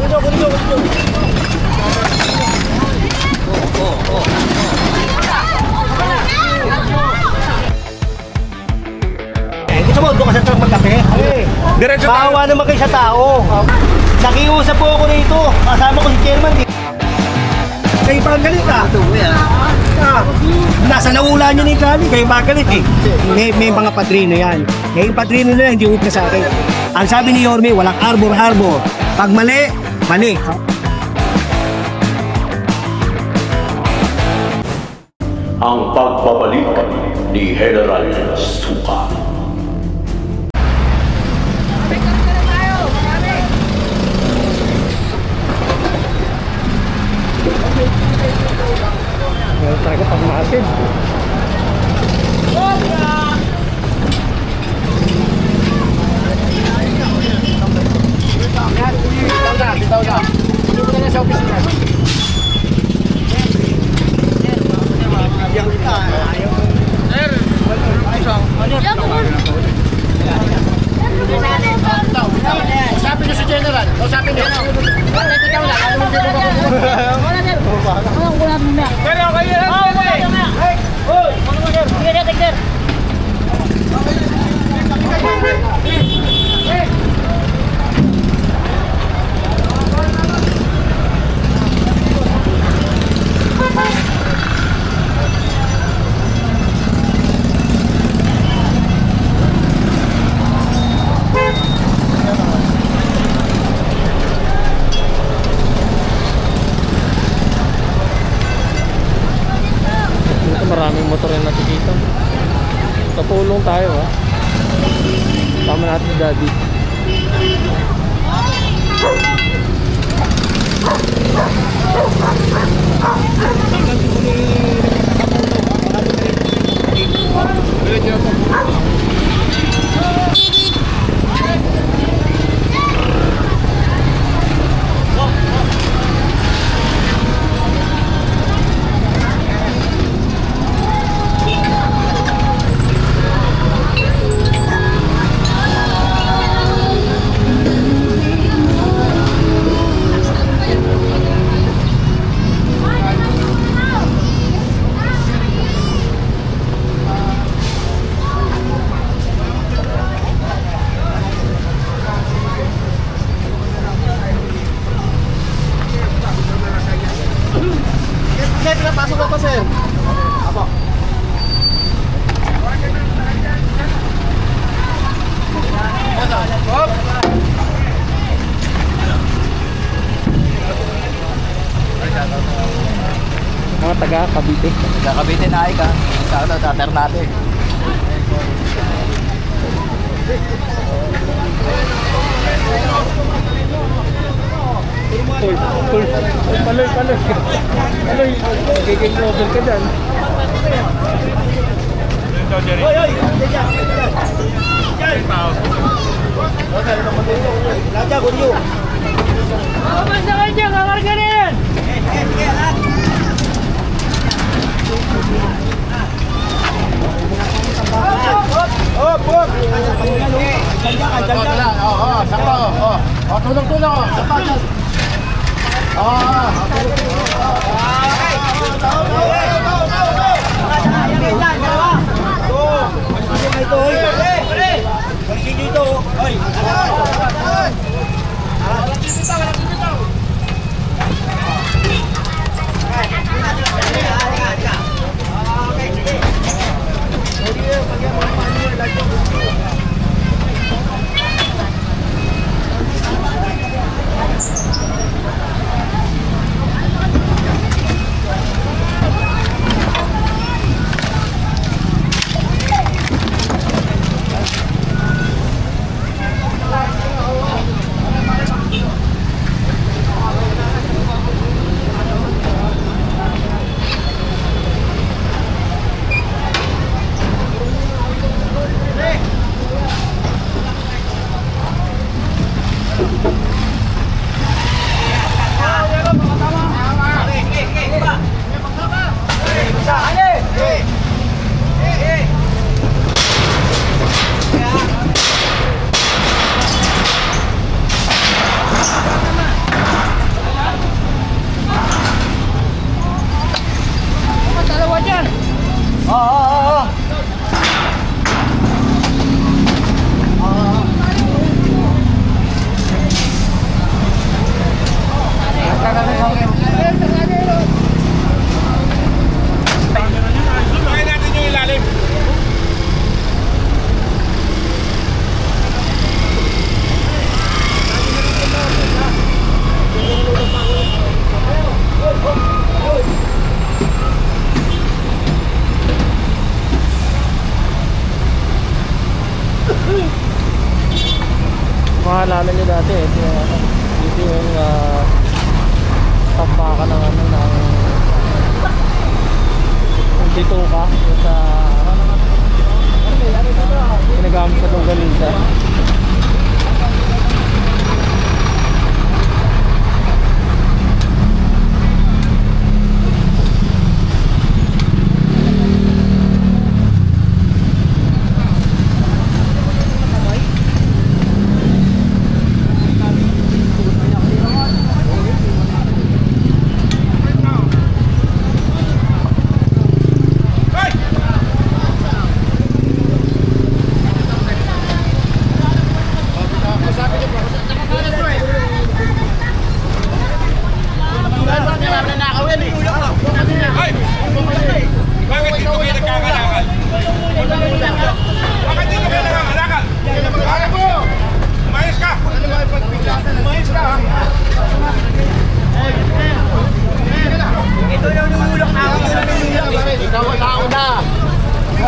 Gusto mo, doon ka sa truck magkape? Diretso tayo. Bawa naman kayo sa tao. Nakiusap po ako rito. Kasama ko si chairman. Kayo pa ang galit nasa naula nyo na yung kali. Kayo pa ang galit May mga padrino yan. Ngayon padrino na yan, hindi upna sa akin. Ang sabi ni Yorme, walang arbor-arbor. Pag mali, mali. Ang pagbabalik ni General Suka. Meron talaga pag natin. Bitaw na. Hindi mo na sa opisina. Usapin nyo si General. Usapin nyo. Pero kayo lang. Sige na, Tigner. Maraming motor yung nakikita. Katulong tayo Tama natin si Daddy. Pasok na pa, sir. Apo. Mga taga Cavite. Taga Cavite na ay ka. Sa tater natin. Paloy. Magiging novel ka dyan. Hoy! Laja, Guryo! Basta ka dyan, kakarga na yan! Hop! Tulong!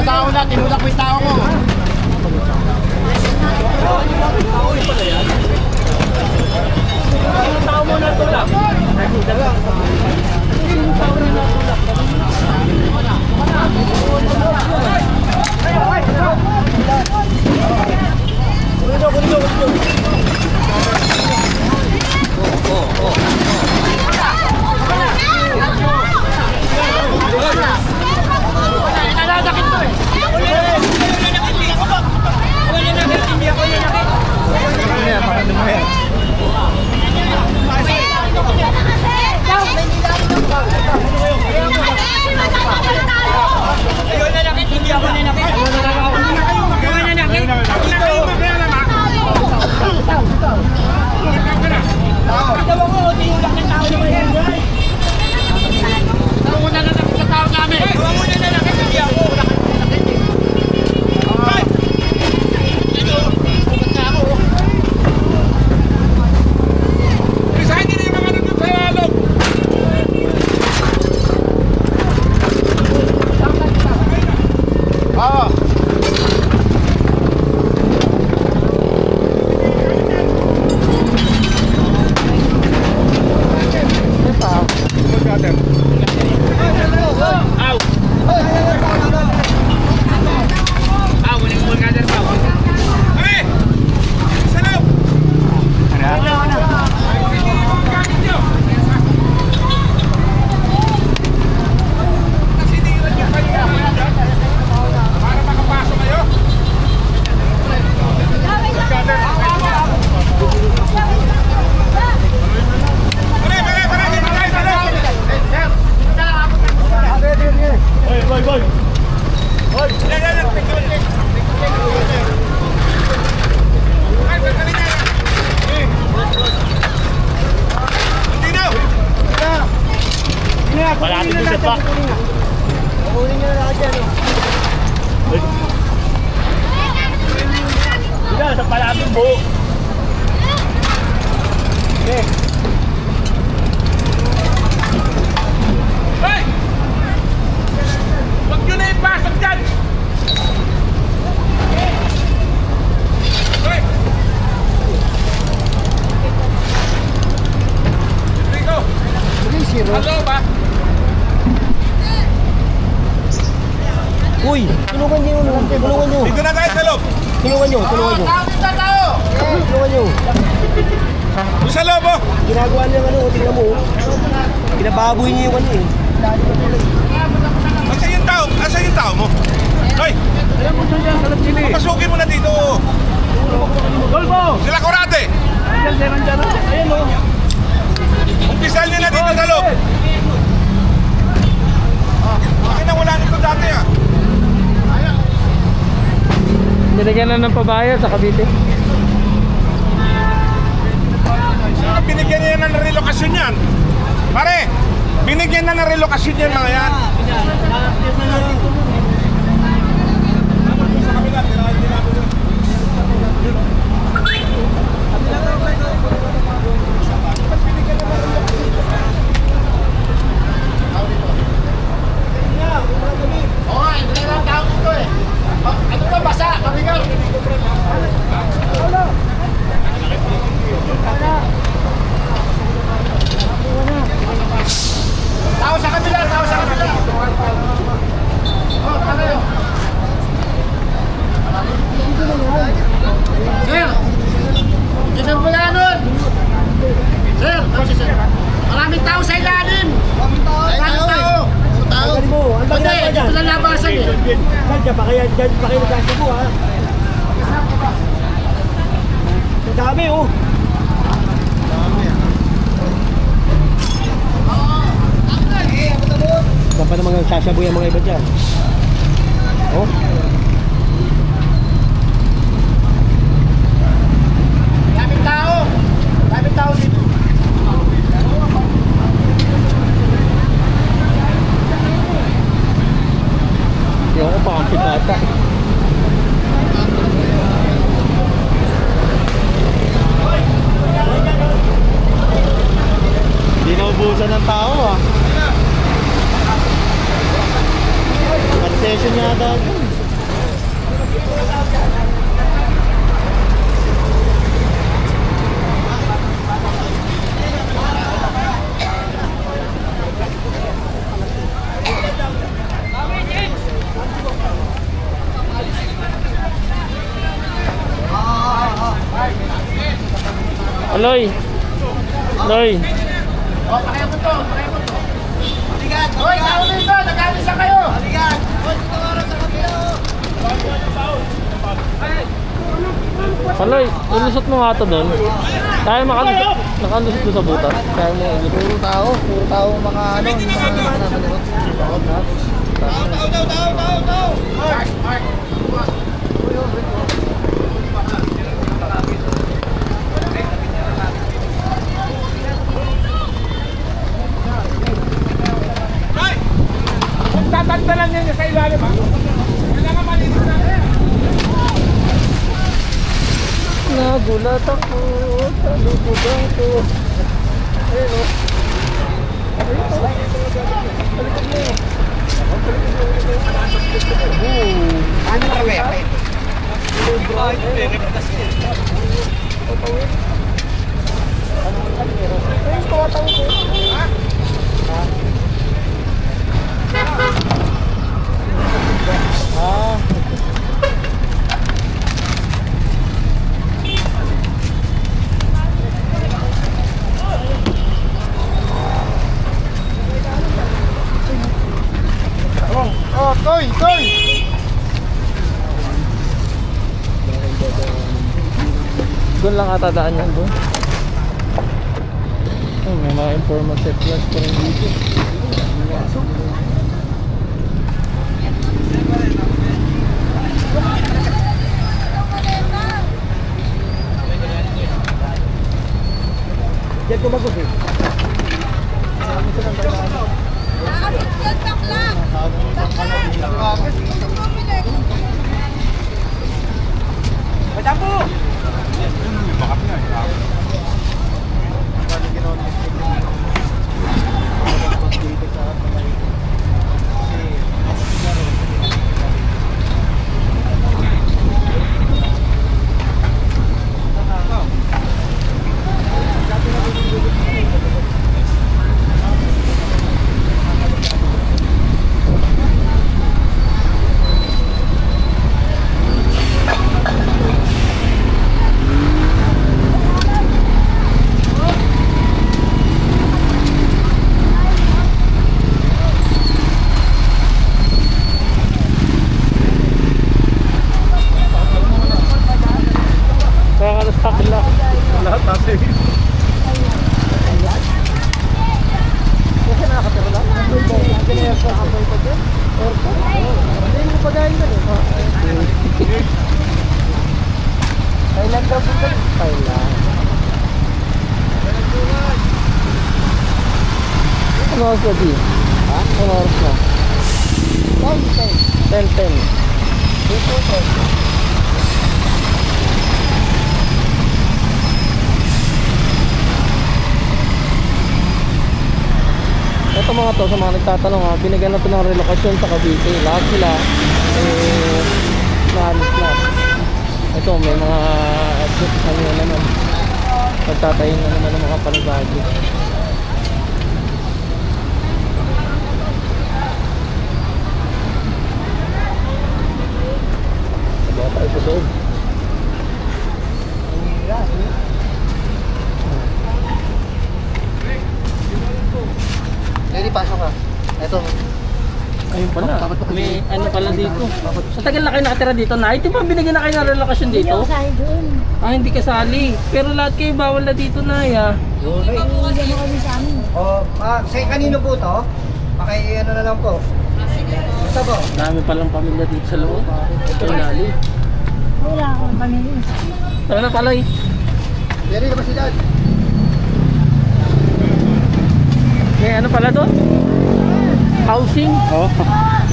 tao na, tinulak ko yung tao ko. Yung tao mo natulak. Malapit yung set pa. Kukunin nyo na lahat dyan. Diba, sa palapit buo. Okay. Hey! Huwag nyo na ipasok dyan! Hey! Rico! Hello ba? Uy, tulungan nyo yun. Tulungan nyo. Dito na tayo sa loob! Tulungan nyo. Tulungan nyo. Tulungan nyo. Doon sa loob oh! Ginagawa nyo yung ano, tingnan mo. Pinababoy nyo yung ano eh. Asan yung tao? Asan yung tao mo? Hoy! Papasukin mo na dito! Golfo! Sila kurate! Ayan o. Umpisal nyo na dito sa loob! Bakit na wala nito dati ah? Nilagyan na ng pabayad sa Cavite. Binigyan niya na ng relokasyon yan. Pare, binigyan na ng relokasyon yan mga yan. Ano ba basa? Kabigal! Tao sa kabila! Tao sa kabila! Oh, tayo! Sir! Kita mo na nun! Sir! Maraming tao sa ilalim! Maraming tao! Hindi, dito lang labasan eh. Diyan pa kayo nagkasya mo ha. Ang dami oh. Saan pa naman nagsasaboy ang mga iba dyan? Oh. Daming tao! Daming tao dito. Yung ako pakampit ata. Hindi na ubusan ng tao ah. Concession yata. Loy. Loy. O, pareho mo to. Hoy, tao dito! Nag-alisa kayo! Paloy, ilusot mo nga ito doon. Kaya nakalusot doon sa butas. Kaya mo ilusot. Puro tao mga ano, yung mga nasa likod. Kung tatantalan niya sa ilalim ha? Kailangan malinis na. Nagulat ako sa lubugan ko. Ayun o. Ano na kaya? Ah. Oh, toy! Doon lang ata daan yan doon. Oh, may mga informative flash pa rin dito. Diyan tumagos eh. Madam po! Lahat natin. Kasi nakakatira lang. Ganyan sa apoy pa dyan. Hindi mo pagayin ka eh. Thailand daw po dyan. Thailand. Ano oras ba di? Ha? Ano oras na? 10:10. Ito mga to, sa mga nagtatanong ha, binigyan na to ng relokasyon sa Cavite. Lahat sila naalis na. Ito may mga ano naman, nagtatayin na naman ng mga panibago. Diba tayo sa loob? Ready, pasok ka. Ito. Ayun pala, may ano pala dito. Sa tagal na kayo nakatira dito, na di ba binigyan na kayo ng relokasyon dito? Hindi ako sahil doon. Ah, hindi kasali. Pero lahat kayo bawal na dito na ya. Iiwan mo kami sa amin. Sa kanino po to? Ano na lang po. Basta po. Dami palang pamilya dito sa loob. Ito nali. Wala akong pamilya. Tara na pala eh. Ready na ba si Dad? May ano pala doon? Housing? Oo.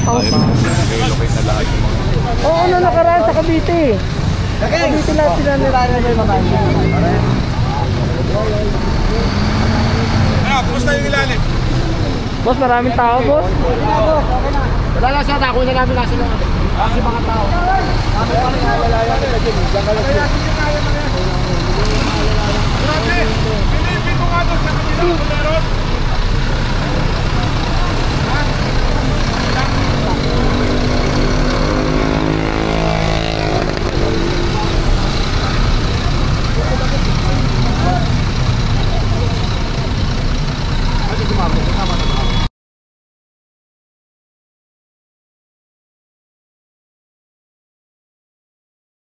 Housing. Relocate na lahat yung mga... Oo, ano nakaraan sa Cavite. Cavite lahat sila Kumusta yung ilalim? Boss, maraming tao, boss. Wala lang siya, nakuha na namin lang sila. Kasi mga tao. Diyan ka lang. Grabe!